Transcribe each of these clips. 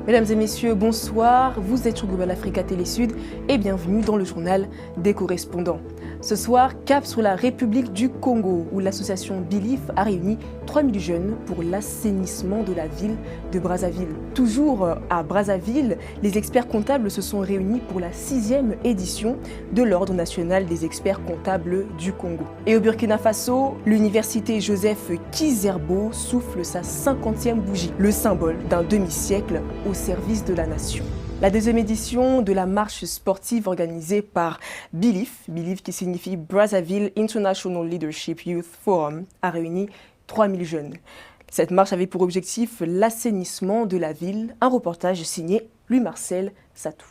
Mesdames et messieurs, bonsoir. Vous êtes sur Global Africa Télé Sud et bienvenue dans le journal des correspondants. Ce soir, cap sur la République du Congo où l'association Belief a réuni 3000 jeunes pour l'assainissement de la ville de Brazzaville. Toujours à Brazzaville, les experts comptables se sont réunis pour la 6e édition de l'Ordre national des experts comptables du Congo. Et au Burkina Faso, l'université Joseph Kizerbo souffle sa 50e bougie, le symbole d'un demi-siècle au service de la nation. La 2e édition de la marche sportive organisée par Belief qui signifie Brazzaville International Leadership Youth Forum, a réuni 3000 jeunes. Cette marche avait pour objectif l'assainissement de la ville. Un reportage signé Louis-Marcel Satou.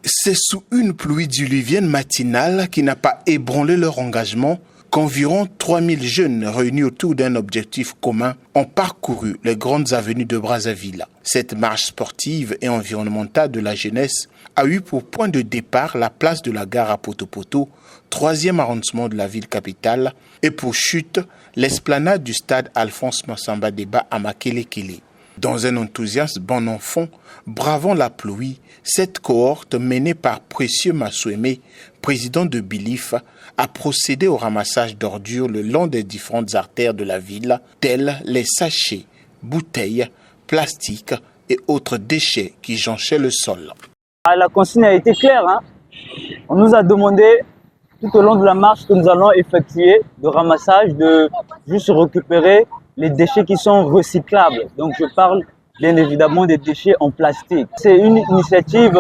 C'est sous une pluie diluvienne matinale qui n'a pas ébranlé leur engagement qu'environ 3000 jeunes réunis autour d'un objectif commun ont parcouru les grandes avenues de Brazzaville. Cette marche sportive et environnementale de la jeunesse a eu pour point de départ la place de la gare à Poto-Poto, 3e arrondissement de la ville capitale, et pour chute, l'esplanade du stade Alphonse Massamba Deba à Makelekele. Dans un enthousiasme bon enfant, bravant la pluie, cette cohorte menée par Précieux Massouemé, président de Belief, a procédé au ramassage d'ordures le long des différentes artères de la ville, tels les sachets, bouteilles, plastiques et autres déchets qui jonchaient le sol. La consigne a été claire. On nous a demandé tout au long de la marche que nous allons effectuer de ramassage, de juste récupérer les déchets qui sont recyclables. Donc je parle bien évidemment des déchets en plastique. C'est une initiative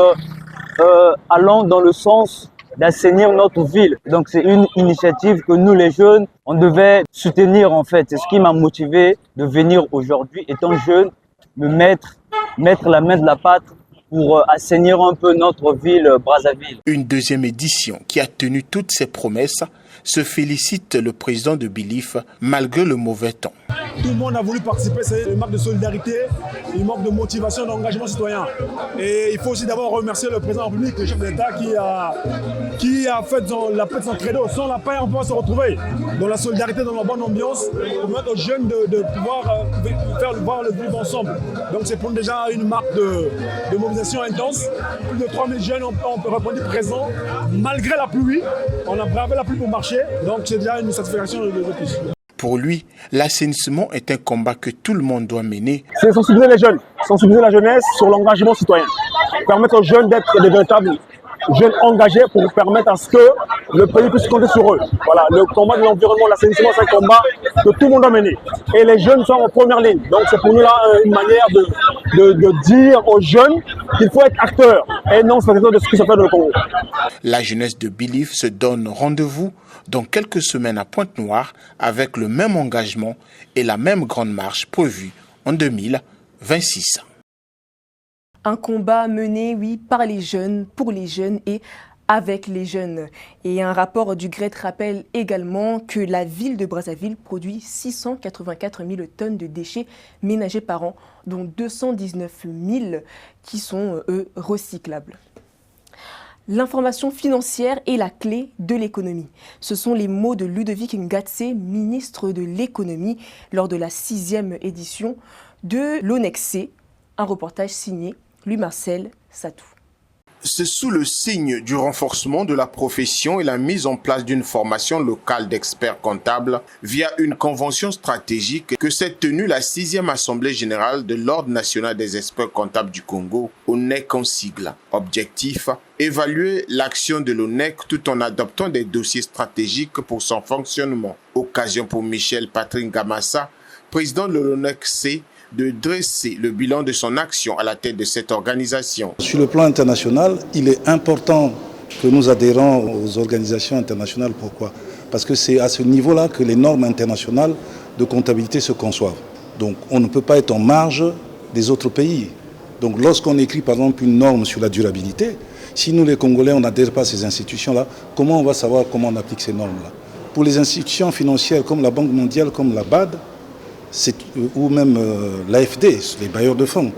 allant dans le sens d'assainir notre ville. Donc c'est une initiative que nous les jeunes, on devait soutenir en fait. C'est ce qui m'a motivé de venir aujourd'hui, étant jeune, me mettre la main de la pâte pour assainir un peu notre ville Brazzaville. Une 2e édition qui a tenu toutes ses promesses, se félicite le président de Belief malgré le mauvais temps. Tout le monde a voulu participer, c'est une marque de solidarité, une marque de motivation, d'engagement citoyen. Et il faut aussi d'abord remercier le président de la République, le chef de l'État, qui a fait la paix de son credo. Sans la paix, on peut se retrouver dans la solidarité, dans la bonne ambiance, pour permettre aux jeunes de pouvoir voir le vivre ensemble. Donc c'est pour nous déjà une marque de mobilisation intense. Plus de 3000 jeunes ont répondu présents. Malgré la pluie, on a bravé la pluie pour marcher. Donc c'est déjà une satisfaction de plus. Pour lui, l'assainissement est un combat que tout le monde doit mener. C'est sensibiliser les jeunes, sensibiliser la jeunesse sur l'engagement citoyen. Permettre aux jeunes d'être des véritables jeunes engagés pour permettre à ce que le pays puisse compter sur eux. Voilà, le combat de l'environnement, l'assainissement, c'est un combat que tout le monde doit mener. Et les jeunes sont en première ligne. Donc c'est pour nous là une manière de dire aux jeunes qu'il faut être acteur et non spectateur de ce qui se fait dans le Congo. La jeunesse de Belief se donne rendez-vous dans quelques semaines à Pointe-Noire avec le même engagement et la même grande marche prévue en 2026. Un combat mené, par les jeunes, pour les jeunes et avec les jeunes. Et un rapport du GRET rappelle également que la ville de Brazzaville produit 684 000 tonnes de déchets ménagers par an, dont 219 000 qui sont, recyclables. L'information financière est la clé de l'économie. Ce sont les mots de Ludovic Ngatse, ministre de l'économie, lors de la 6e édition de l'ONEXC. Un reportage signé Louis-Marcel Satou. C'est sous le signe du renforcement de la profession et la mise en place d'une formation locale d'experts comptables via une convention stratégique que s'est tenue la 6e Assemblée générale de l'Ordre national des experts comptables du Congo, ONEC en sigle. Objectif, évaluer l'action de l'ONEC tout en adoptant des dossiers stratégiques pour son fonctionnement. Occasion pour Michel Patrick Gamassa, président de l'ONEC-C, de dresser le bilan de son action à la tête de cette organisation. Sur le plan international, il est important que nous adhérons aux organisations internationales. Pourquoi ? Parce que c'est à ce niveau-là que les normes internationales de comptabilité se conçoivent. Donc on ne peut pas être en marge des autres pays. Donc lorsqu'on écrit par exemple une norme sur la durabilité, si nous les Congolais on n'adhère pas à ces institutions-là, comment on va savoir comment on applique ces normes-là ? Pour les institutions financières comme la Banque mondiale, comme la BAD, ou même l'AFD, les bailleurs de fonds.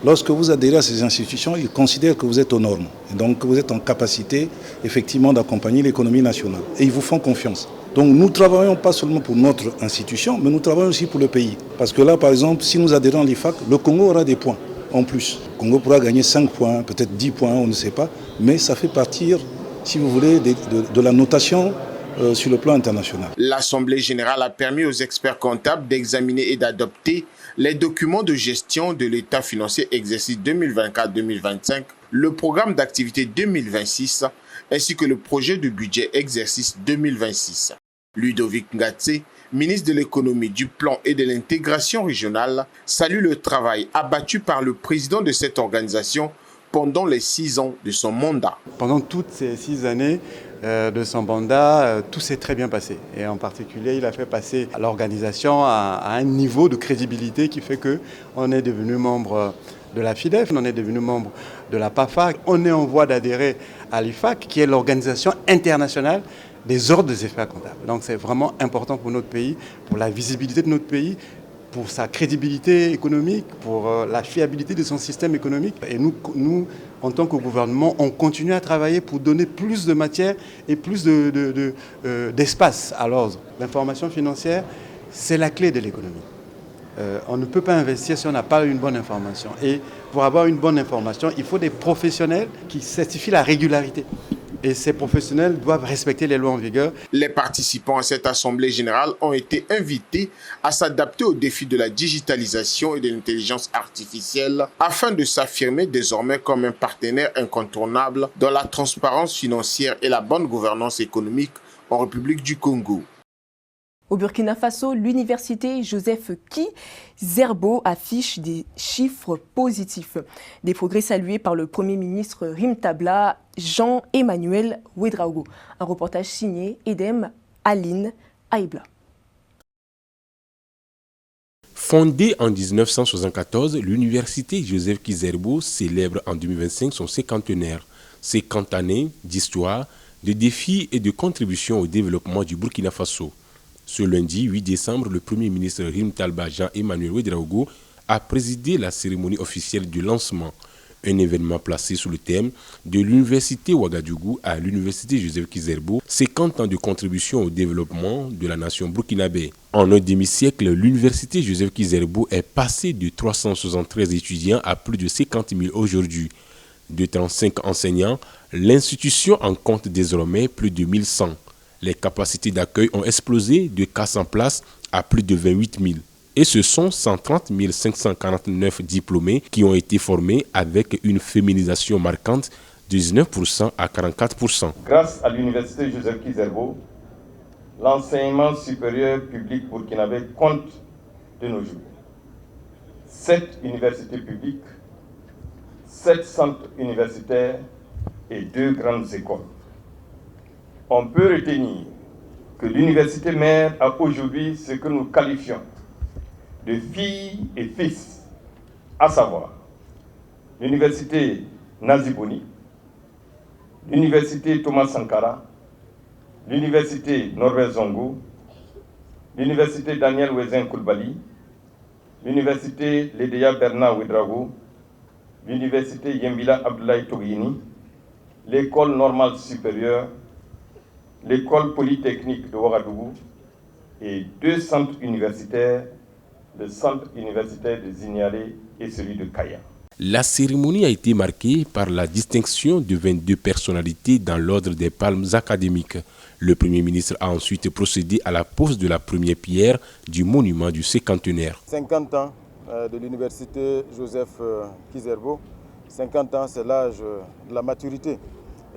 Lorsque vous adhérez à ces institutions, ils considèrent que vous êtes aux normes. Et donc que vous êtes en capacité effectivement d'accompagner l'économie nationale. Et ils vous font confiance. Donc nous ne travaillons pas seulement pour notre institution, mais nous travaillons aussi pour le pays. Parce que là, par exemple, si nous adhérons à l'IFAC, le Congo aura des points. en plus. Le Congo pourra gagner 5 points, peut-être 10 points, on ne sait pas, mais ça fait partir, si vous voulez, de la notation sur le plan international. L'Assemblée générale a permis aux experts comptables d'examiner et d'adopter les documents de gestion de l'état financier exercice 2024-2025, le programme d'activité 2026, ainsi que le projet de budget exercice 2026. Ludovic Ngatse, ministre de l'économie, du plan et de l'intégration régionale, salue le travail abattu par le président de cette organisation pendant les 6 ans de son mandat. Pendant toutes ces 6 années de son mandat, tout s'est très bien passé. Et en particulier, il a fait passer l'organisation à un niveau de crédibilité qui fait qu'on est devenu membre de la FIDEF, on est devenu membre de la PAFA, on est en voie d'adhérer à l'IFAC, qui est l'organisation internationale des ordres des experts comptables. Donc c'est vraiment important pour notre pays, pour la visibilité de notre pays, pour sa crédibilité économique, pour la fiabilité de son système économique. Et nous, en tant que gouvernement, on continue à travailler pour donner plus de matière et plus d'espace à l'ordre. L'information financière, c'est la clé de l'économie. On ne peut pas investir si on n'a pas une bonne information. Et pour avoir une bonne information, il faut des professionnels qui certifient la régularité. Et ces professionnels doivent respecter les lois en vigueur. Les participants à cette assemblée générale ont été invités à s'adapter aux défis de la digitalisation et de l'intelligence artificielle afin de s'affirmer désormais comme un partenaire incontournable dans la transparence financière et la bonne gouvernance économique en République du Congo. Au Burkina Faso, l'université Joseph Kizerbo affiche des chiffres positifs. Des progrès salués par le Premier ministre Rimtabla Jean-Emmanuel Ouedraogo. Un reportage signé Edem Aline Aïbla. Fondée en 1974, l'université Joseph Kizerbo célèbre en 2025 son cinquantenaire. 50 années d'histoire, de défis et de contributions au développement du Burkina Faso. Ce lundi 8 décembre, le Premier ministre Rimtalba Jean-Emmanuel Ouedraogo a présidé la cérémonie officielle du lancement, un événement placé sous le thème de l'université Ouagadougou à l'université Joseph Kizerbo, 50 ans de contribution au développement de la nation burkinabé. En un demi-siècle, l'université Joseph Kizerbo est passée de 373 étudiants à plus de 50 000 aujourd'hui. De 35 enseignants, l'institution en compte désormais plus de 1100. Les capacités d'accueil ont explosé de 400 places à plus de 28 000. Et ce sont 130 549 diplômés qui ont été formés avec une féminisation marquante de 19% à 44%. Grâce à l'université Joseph Kizerbo, l'enseignement supérieur public burkinabé compte de nos jours 7 universités publiques, 7 centres universitaires et 2 grandes écoles. On peut retenir que l'université mère a aujourd'hui ce que nous qualifions de filles et fils, à savoir l'université Naziboni, l'université Thomas Sankara, l'université Norbert Zongo, l'université Daniel Wezen Koulibaly, l'université Ledeya Bernard Ouedraogo, l'université Yembila Abdoulaye Toguini, l'école normale supérieure, l'école polytechnique de Ouagadougou et 2 centres universitaires, le centre universitaire de Zignalé et celui de Kaya. La cérémonie a été marquée par la distinction de 22 personnalités dans l'ordre des palmes académiques. Le Premier ministre a ensuite procédé à la pose de la première pierre du monument du cinquantenaire. 50 ans de l'université Joseph Kizerbo, 50 ans c'est l'âge de la maturité.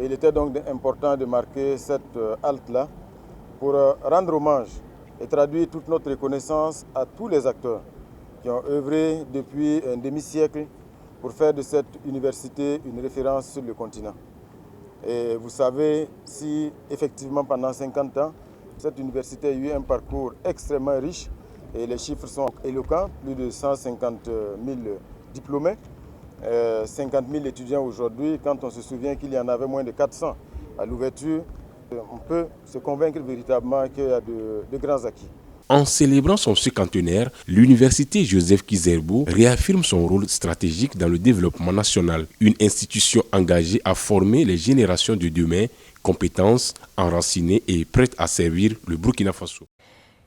Et il était donc important de marquer cette halte-là pour rendre hommage et traduire toute notre reconnaissance à tous les acteurs qui ont œuvré depuis un demi-siècle pour faire de cette université une référence sur le continent. Et vous savez, si effectivement pendant 50 ans, cette université a eu un parcours extrêmement riche et les chiffres sont éloquents, plus de 150 000 diplômés. 50 000 étudiants aujourd'hui, quand on se souvient qu'il y en avait moins de 400 à l'ouverture, on peut se convaincre véritablement qu'il y a de grands acquis. En célébrant son cinquantenaire, l'université Joseph Kizerbo réaffirme son rôle stratégique dans le développement national, une institution engagée à former les générations de demain, compétences, enracinées et prêtes à servir le Burkina Faso.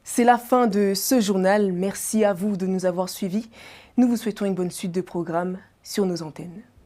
C'est la fin de ce journal. Merci à vous de nous avoir suivis. Nous vous souhaitons une bonne suite de programmes. sur nos antennes.